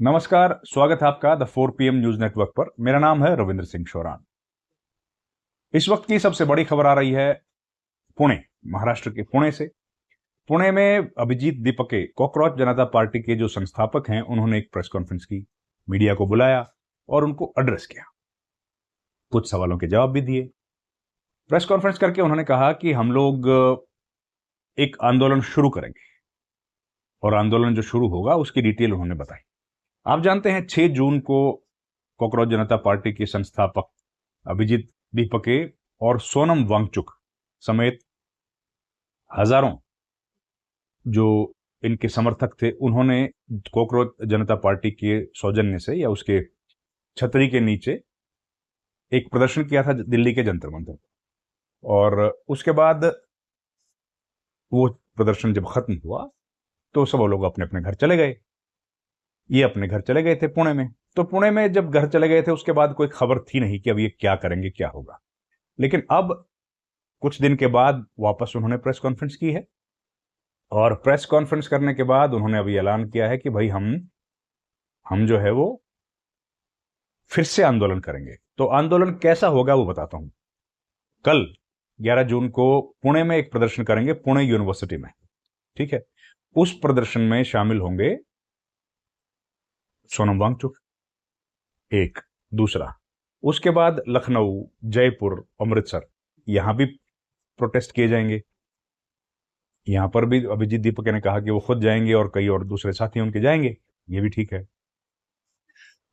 नमस्कार, स्वागत है आपका द 4 PM न्यूज नेटवर्क पर। मेरा नाम है रविंद्र सिंह शोरान। इस वक्त की सबसे बड़ी खबर आ रही है पुणे, महाराष्ट्र के पुणे से। पुणे में अभिजीत दीपके, कॉकरोच जनता पार्टी के जो संस्थापक हैं, उन्होंने एक प्रेस कॉन्फ्रेंस की, मीडिया को बुलाया और उनको एड्रेस किया, कुछ सवालों के जवाब भी दिए। प्रेस कॉन्फ्रेंस करके उन्होंने कहा कि हम लोग एक आंदोलन शुरू करेंगे और आंदोलन जो शुरू होगा उसकी डिटेल उन्होंने बताई। आप जानते हैं 6 जून को कॉकरोच जनता पार्टी के संस्थापक अभिजीत दीपके और सोनम वांगचुक समेत हजारों जो इनके समर्थक थे, उन्होंने कॉकरोच जनता पार्टी के सौजन्य से या उसके छतरी के नीचे एक प्रदर्शन किया था दिल्ली के जंतर मंतर। और उसके बाद वो प्रदर्शन जब खत्म हुआ तो सब लोग अपने अपने घर चले गए। ये अपने घर चले गए थे पुणे में। तो पुणे में जब घर चले गए थे उसके बाद कोई खबर थी नहीं कि अब ये क्या करेंगे, क्या होगा। लेकिन अब कुछ दिन के बाद वापस उन्होंने प्रेस कॉन्फ्रेंस की है और प्रेस कॉन्फ्रेंस करने के बाद उन्होंने अभी ऐलान किया है कि भाई हम जो है वो फिर से आंदोलन करेंगे। तो आंदोलन कैसा होगा वो बताता हूं। कल 11 जून को पुणे में एक प्रदर्शन करेंगे, पुणे यूनिवर्सिटी में। ठीक है, उस प्रदर्शन में शामिल होंगे सोनम वांगचुक, एक दूसरा। उसके बाद लखनऊ, जयपुर, अमृतसर, यहां भी प्रोटेस्ट किए जाएंगे। यहां पर भी अभिजीत दीपक ने कहा कि वो खुद जाएंगे और कई और दूसरे साथी उनके जाएंगे, ये भी ठीक है।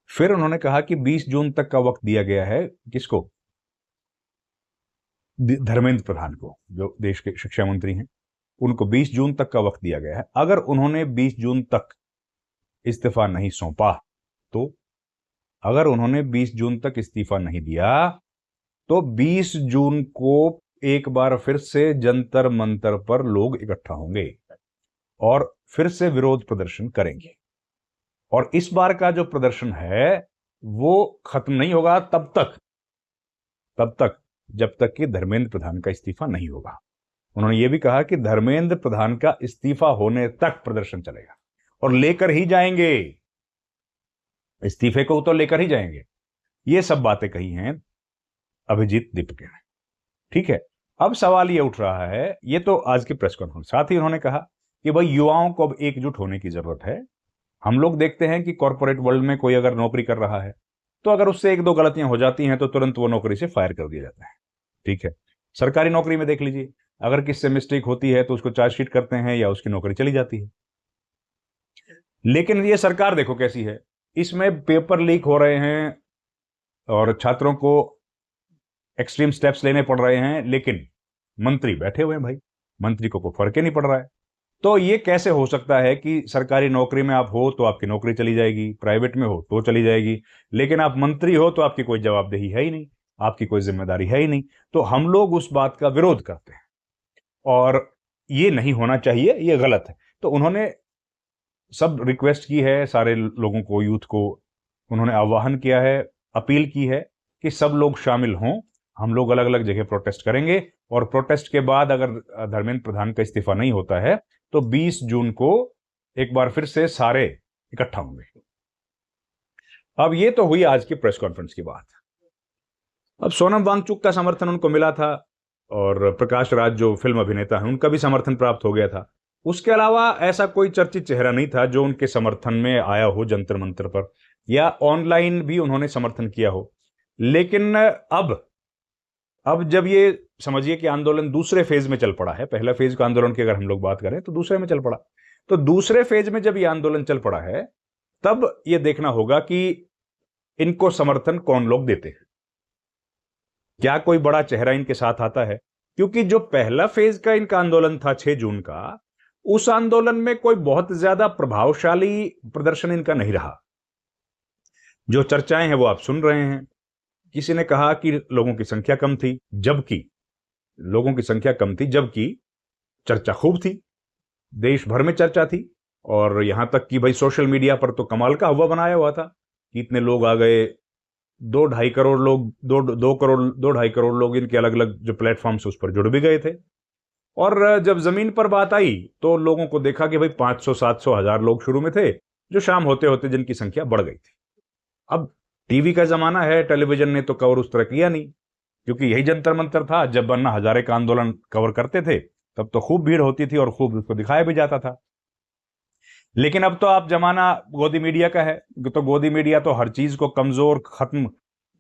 फिर उन्होंने कहा कि 20 जून तक का वक्त दिया गया है, किसको? धर्मेंद्र प्रधान को, जो देश के शिक्षा मंत्री हैं, उनको 20 जून तक का वक्त दिया गया है। अगर उन्होंने 20 जून तक इस्तीफा नहीं सौंपा तो अगर उन्होंने 20 जून तक इस्तीफा नहीं दिया तो 20 जून को एक बार फिर से जंतर मंतर पर लोग इकट्ठा होंगे और फिर से विरोध प्रदर्शन करेंगे। और इस बार का जो प्रदर्शन है वो खत्म नहीं होगा तब तक जब तक कि धर्मेंद्र प्रधान का इस्तीफा नहीं होगा। उन्होंने ये भी कहा कि धर्मेंद्र प्रधान का इस्तीफा होने तक प्रदर्शन चलेगा और लेकर ही जाएंगे, इस्तीफे को तो लेकर ही जाएंगे। ये सब बातें कही हैं अभिजीत दीपके ने। ठीक है, अब सवाल ये उठ रहा है, ये तो आज की प्रेस कॉन्फ्रेंस। साथ ही उन्होंने कहा कि भाई युवाओं को अब एकजुट होने की जरूरत है। हम लोग देखते हैं कि कॉर्पोरेट वर्ल्ड में कोई अगर नौकरी कर रहा है तो अगर उससे एक दो गलतियां हो जाती हैं तो तुरंत वो नौकरी से फायर कर दिया जाता है। ठीक है, सरकारी नौकरी में देख लीजिए, अगर किससे मिस्टेक होती है तो उसको चार्जशीट करते हैं या उसकी नौकरी चली जाती है। लेकिन ये सरकार देखो कैसी है, इसमें पेपर लीक हो रहे हैं और छात्रों को एक्सट्रीम स्टेप्स लेने पड़ रहे हैं, लेकिन मंत्री बैठे हुए हैं भाई, मंत्री को कोई फर्क ही नहीं पड़ रहा है। तो ये कैसे हो सकता है कि सरकारी नौकरी में आप हो तो आपकी नौकरी चली जाएगी, प्राइवेट में हो तो चली जाएगी, लेकिन आप मंत्री हो तो आपकी कोई जवाबदेही है ही नहीं, आपकी कोई जिम्मेदारी है ही नहीं। तो हम लोग उस बात का विरोध करते हैं और ये नहीं होना चाहिए, ये गलत है। तो उन्होंने सब रिक्वेस्ट की है सारे लोगों को, यूथ को उन्होंने आह्वान किया है, अपील की है कि सब लोग शामिल हों। हम लोग अलग अलग जगह प्रोटेस्ट करेंगे और प्रोटेस्ट के बाद अगर धर्मेंद्र प्रधान का इस्तीफा नहीं होता है तो 20 जून को एक बार फिर से सारे इकट्ठा होंगे। अब ये तो हुई आज की प्रेस कॉन्फ्रेंस की बात। अब सोनम वांगचुक का समर्थन उनको मिला था और प्रकाश राज जो फिल्म अभिनेता है उनका भी समर्थन प्राप्त हो गया था। उसके अलावा ऐसा कोई चर्चित चेहरा नहीं था जो उनके समर्थन में आया हो जंतर मंतर पर, या ऑनलाइन भी उन्होंने समर्थन किया हो। लेकिन अब जब ये समझिए कि आंदोलन दूसरे फेज में चल पड़ा है, पहला फेज का आंदोलन की अगर हम लोग बात करें तो दूसरे में चल पड़ा, तो दूसरे फेज में जब ये आंदोलन चल पड़ा है तब ये देखना होगा कि इनको समर्थन कौन लोग देते हैं, क्या कोई बड़ा चेहरा इनके साथ आता है। क्योंकि जो पहला फेज का इनका आंदोलन था 6 जून का, उस आंदोलन में कोई बहुत ज्यादा प्रभावशाली प्रदर्शन इनका नहीं रहा। जो चर्चाएं हैं वो आप सुन रहे हैं। किसी ने कहा कि लोगों की संख्या कम थी, जबकि चर्चा खूब थी, देश भर में चर्चा थी। और यहां तक कि भाई सोशल मीडिया पर तो कमाल का हवा बनाया हुआ था कि इतने लोग आ गए, 2-2.5 करोड़ लोग, 2-2.5 करोड़ लोग इनके अलग अलग जो प्लेटफॉर्म्स उस पर जुड़ भी गए थे। और जब जमीन पर बात आई तो लोगों को देखा कि भाई 500, 700, 1000 लोग शुरू में थे, जो शाम होते होते जिनकी संख्या बढ़ गई थी। अब टीवी का जमाना है, टेलीविजन ने तो कवर उस तरह किया नहीं, क्योंकि यही जंतर मंतर था। जब अन्ना हजारे का आंदोलन कवर करते थे तब तो खूब भीड़ होती थी और खूब उसको दिखाया भी जाता था। लेकिन अब तो आप जमाना गोदी मीडिया का है, तो गोदी मीडिया तो हर चीज को कमजोर खत्म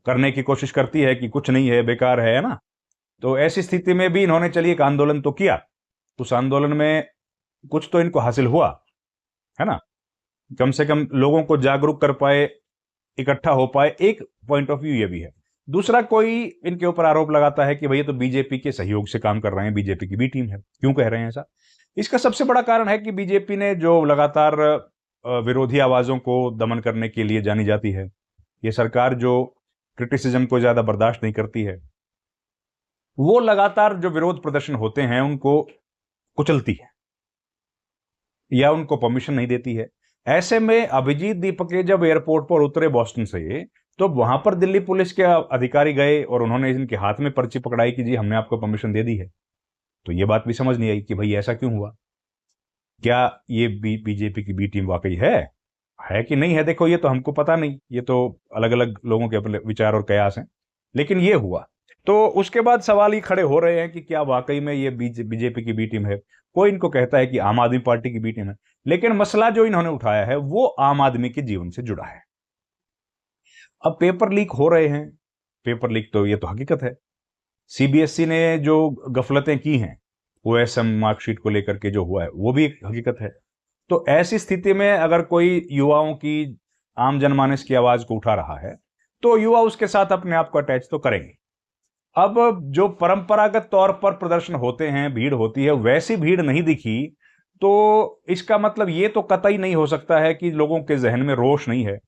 करने की कोशिश करती है कि कुछ नहीं है, बेकार है ना। तो ऐसी स्थिति में भी इन्होंने चलिए एक आंदोलन तो किया, उस आंदोलन में कुछ तो इनको हासिल हुआ, है ना। कम से कम लोगों को जागरूक कर पाए, इकट्ठा हो पाए, एक पॉइंट ऑफ व्यू ये भी है। दूसरा, कोई इनके ऊपर आरोप लगाता है कि भैया तो बीजेपी के सहयोग से काम कर रहे हैं, बीजेपी की बी टीम है। क्यों कह रहे हैं ऐसा? इसका सबसे बड़ा कारण है कि बीजेपी ने जो लगातार विरोधी आवाजों को दमन करने के लिए जानी जाती है, ये सरकार जो क्रिटिसिज्म को ज्यादा बर्दाश्त नहीं करती है, वो लगातार जो विरोध प्रदर्शन होते हैं उनको कुचलती है या उनको परमिशन नहीं देती है। ऐसे में अभिजीत दीपके जब एयरपोर्ट पर उतरे बोस्टन से, तो वहां पर दिल्ली पुलिस के अधिकारी गए और उन्होंने इनके हाथ में पर्ची पकड़ाई कि जी हमने आपको परमिशन दे दी है। तो ये बात भी समझ नहीं आई कि भाई ऐसा क्यों हुआ, क्या ये बीजेपी की बी टीम वाकई है कि नहीं है। देखो ये तो हमको पता नहीं, ये तो अलग अलग लोगों के अपने विचार और कयास हैं, लेकिन ये हुआ। तो उसके बाद सवाल ये खड़े हो रहे हैं कि क्या वाकई में ये बीजेपी की बी टीम है। कोई इनको कहता है कि आम आदमी पार्टी की बी टीम है, लेकिन मसला जो इन्होंने उठाया है वो आम आदमी के जीवन से जुड़ा है। अब पेपर लीक हो रहे हैं, पेपर लीक तो ये तो हकीकत है। सीबीएसई ने जो गफलतें की हैं ओएसएम मार्कशीट को लेकर के जो हुआ है वो भी एक हकीकत है। तो ऐसी स्थिति में अगर कोई युवाओं की, आम जनमानस की आवाज को उठा रहा है, तो युवा उसके साथ अपने आप को अटैच तो करेंगे। अब जो परंपरागत तौर पर प्रदर्शन होते हैं, भीड़ होती है, वैसी भीड़ नहीं दिखी, तो इसका मतलब ये तो कतई नहीं हो सकता है कि लोगों के जहन में रोष नहीं है,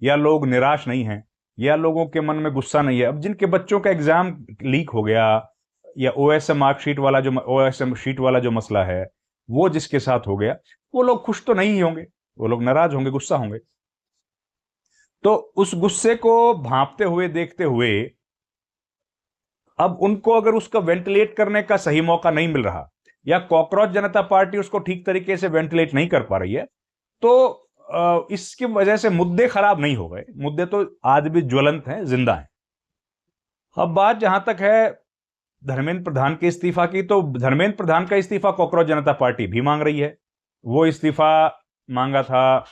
या लोग निराश नहीं हैं, या लोगों के मन में गुस्सा नहीं है। अब जिनके बच्चों का एग्जाम लीक हो गया, या ओएसएम मार्कशीट वाला जो ओएसएम शीट वाला जो मसला है वो जिसके साथ हो गया, वो लोग खुश तो नहीं होंगे, वो लोग नाराज होंगे, गुस्सा होंगे। तो उस गुस्से को भांपते हुए देखते हुए अब उनको अगर उसका वेंटिलेट करने का सही मौका नहीं मिल रहा, या कॉकरोच जनता पार्टी उसको ठीक तरीके से वेंटिलेट नहीं कर पा रही है, तो इसकी वजह से मुद्दे खराब नहीं हो गए। मुद्दे तो आज भी ज्वलंत हैं, जिंदा हैं। अब बात जहां तक है धर्मेंद्र प्रधान के इस्तीफा की, तो धर्मेंद्र प्रधान का इस्तीफा कॉकरोच जनता पार्टी भी मांग रही है। वो इस्तीफा मांगा था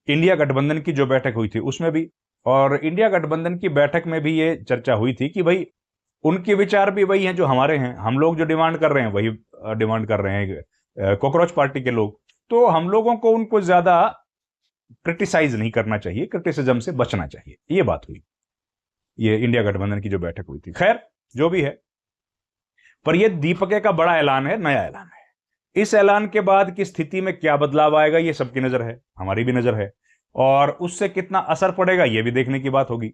इंडिया गठबंधन की जो बैठक हुई थी उसमें भी, और इंडिया गठबंधन की बैठक में भी ये चर्चा हुई थी कि भाई उनके विचार भी वही हैं जो हमारे हैं, हम लोग जो डिमांड कर रहे हैं वही डिमांड कर रहे हैं कॉकरोच पार्टी के लोग। तो हम लोगों को उनको ज्यादा क्रिटिसाइज नहीं करना चाहिए, क्रिटिसिज्म से बचना चाहिए, ये बात हुई। ये इंडिया गठबंधन की जो बैठक हुई थी, खैर जो भी है, पर यह दीपके का बड़ा ऐलान है, नया ऐलान है। इस ऐलान के बाद की स्थिति में क्या बदलाव आएगा ये सबकी नजर है, हमारी भी नजर है, और उससे कितना असर पड़ेगा ये भी देखने की बात होगी।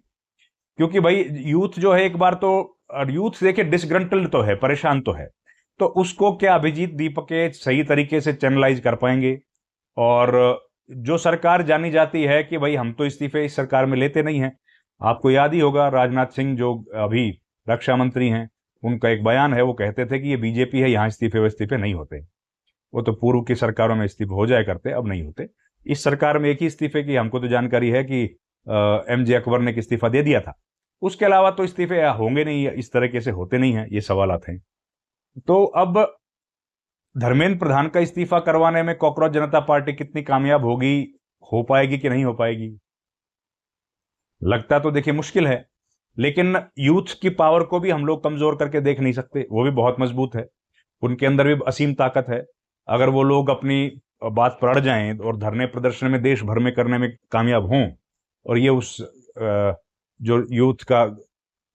क्योंकि भाई यूथ जो है, एक बार तो यूथ देखिए डिसग्रंटल्ड तो है, परेशान तो है, तो उसको क्या अभिजीत दीपके सही तरीके से चैनलाइज कर पाएंगे। और जो सरकार जानी जाती है कि भाई हम तो इस्तीफे इस सरकार में लेते नहीं हैं, आपको याद ही होगा राजनाथ सिंह जो अभी रक्षा मंत्री हैं, उनका एक बयान है, वो कहते थे कि ये बीजेपी है, यहां इस्तीफे वस्तीफे नहीं होते। वो तो पूर्व की सरकारों में इस्तीफे हो जाया करते, अब नहीं होते। इस सरकार में एक ही इस्तीफे की हमको तो जानकारी है कि एमजे अकबर ने इस्तीफा दे दिया था, उसके अलावा तो इस्तीफे होंगे नहीं, इस तरीके से होते नहीं हैं, ये सवालात हैं। तो अब धर्मेंद्र प्रधान का इस्तीफा करवाने में कॉकरोच जनता पार्टी कितनी कामयाब होगी, हो पाएगी कि नहीं हो पाएगी, लगता तो देखिए मुश्किल है। लेकिन यूथ की पावर को भी हम लोग कमजोर करके देख नहीं सकते, वो भी बहुत मजबूत है, उनके अंदर भी असीम ताकत है। अगर वो लोग अपनी बात पर अड़ जाएं और धरने प्रदर्शन में देश भर में करने में कामयाब हों, और ये उस जो यूथ का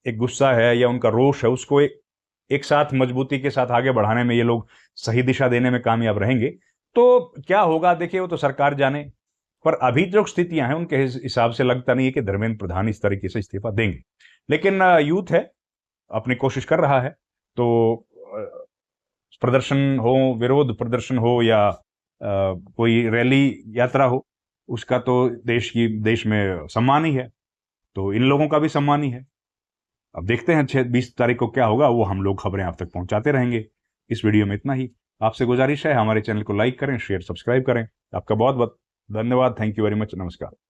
एक गुस्सा है या उनका रोष है उसको एक साथ मजबूती के साथ आगे बढ़ाने में ये लोग सही दिशा देने में कामयाब रहेंगे, तो क्या होगा देखिए, वो तो सरकार जाने। पर अभी जो स्थितियां हैं उनके हिसाब से लगता नहीं है कि धर्मेंद्र प्रधान इस तरीके से इस्तीफा देंगे। लेकिन यूथ है, अपनी कोशिश कर रहा है, तो प्रदर्शन हो, विरोध प्रदर्शन हो, या कोई रैली यात्रा हो, उसका तो देश में सम्मान ही है, तो इन लोगों का भी सम्मान ही है। अब देखते हैं 20 तारीख को क्या होगा, वो हम लोग खबरें आप तक पहुंचाते रहेंगे। इस वीडियो में इतना ही। आपसे गुजारिश है हमारे चैनल को लाइक करें, शेयर, सब्सक्राइब करें। आपका बहुत बहुत धन्यवाद। Thank you very much. नमस्कार।